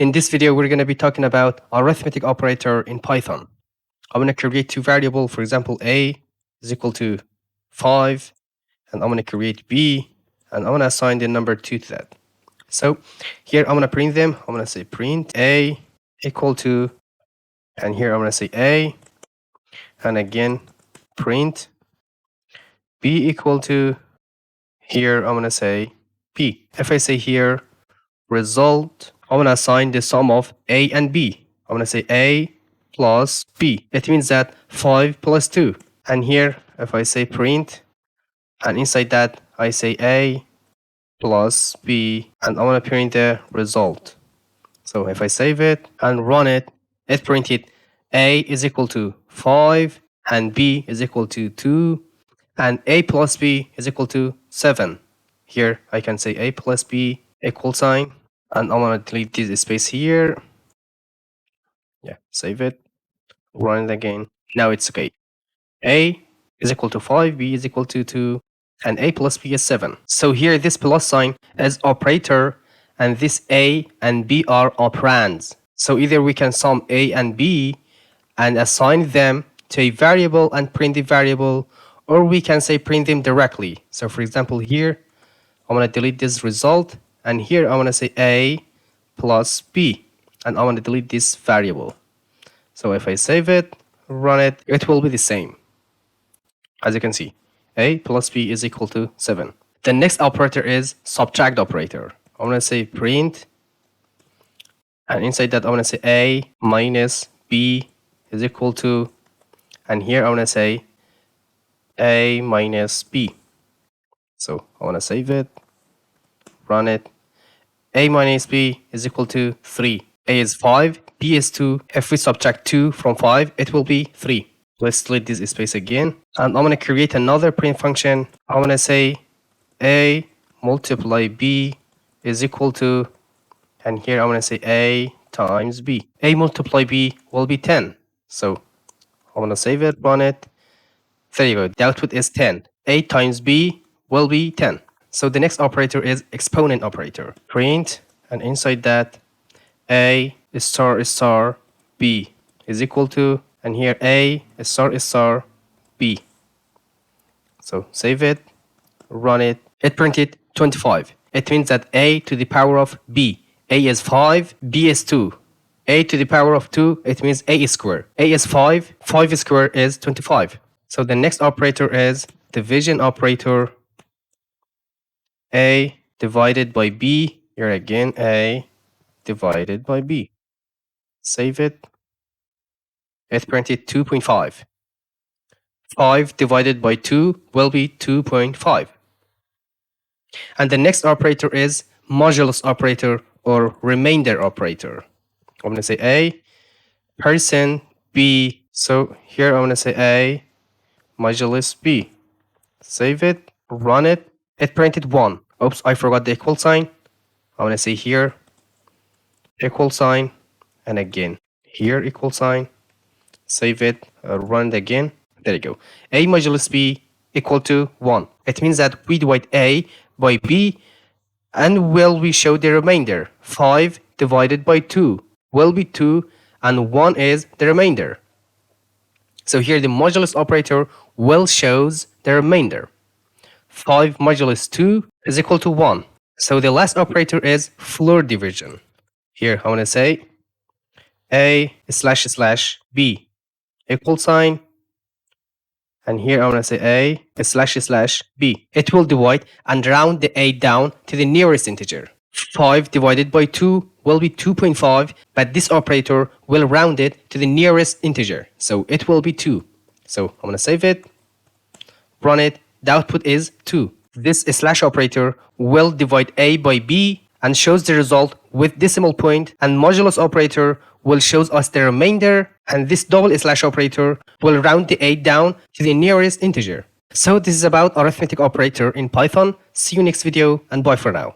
In this video, we're going to be talking about arithmetic operator in Python. I'm going to create two variables. For example, a is equal to 5, and I'm going to create b, and I'm going to assign the number 2 to that. So here I'm going to print them. I'm going to say print a equal to, and here I'm going to say a, and again print b equal to, here I'm going to say b. If I say here result, I'm going to assign the sum of a and b. I'm going to say a plus b. It means that 5 plus 2. And here, if I say print, and inside that, I say a plus b, and I want to print the result. So if I save it and run it, it printed a is equal to 5, and b is equal to 2, and a plus b is equal to 7. Here, I can say a plus b equal sign. And I want to delete this space here. Yeah, save it. Run it again. Now it's okay. A is equal to 5, B is equal to 2, and A plus B is 7. So here this plus sign is operator, and this A and B are operands. So either we can sum A and B and assign them to a variable and print the variable, or we can say print them directly. So for example here, I'm going to delete this result. And here I want to say a plus b, and I want to delete this variable. So if I save it, run it, it will be the same. As you can see, a plus b is equal to 7. The next operator is subtract operator. I'm going to say print, and inside that I want to say a minus b is equal to, and here I want to say a minus b. So I want to save it, run it. A minus b is equal to 3. A is 5, b is 2. If we subtract 2 from 5, it will be 3. Let's delete this space again. And I'm going to create another print function. I'm going to say a multiply b is equal to, and here I'm going to say a times b. A multiply b will be 10. So I'm going to save it, run it. There you go. The output is 10. A times b will be 10. So the next operator is exponent operator. Print, and inside that, a star b is equal to, and here a star b. So save it, run it. It printed 25. It means that a to the power of b. A is 5, b is 2. A to the power of 2, it means a is square. A is 5, 5 square is 25. So the next operator is division operator. A divided by b, here again a divided by b. Save it. It printed 2.5. 5 divided by 2 will be 2.5. And the next operator is modulus operator or remainder operator. I'm going to say a percent b. So here I'm going to say a modulus b. Save it, run it. It printed 1. Oops, I forgot the equal sign. I'm going to say here, equal sign, and again, here, equal sign. Save it, run it again. There you go. A modulus b equal to 1. It means that we divide a by b, and we show the remainder. 5 divided by 2 will be 2, and 1 is the remainder. So here the modulus operator will shows the remainder. 5 modulus 2 is equal to 1. So the last operator is floor division. Here I want to say a slash b equal sign. And here I want to say a slash b. It will divide and round the a down to the nearest integer. 5 divided by 2 will be 2.5, but this operator will round it to the nearest integer. So it will be 2. So I'm going to save it, run it. The output is 2. This slash operator will divide a by b and shows the result with decimal point, and modulus operator will shows us the remainder, and this double slash operator will round the a down to the nearest integer. So this is about arithmetic operator in Python. See you next video, and bye for now.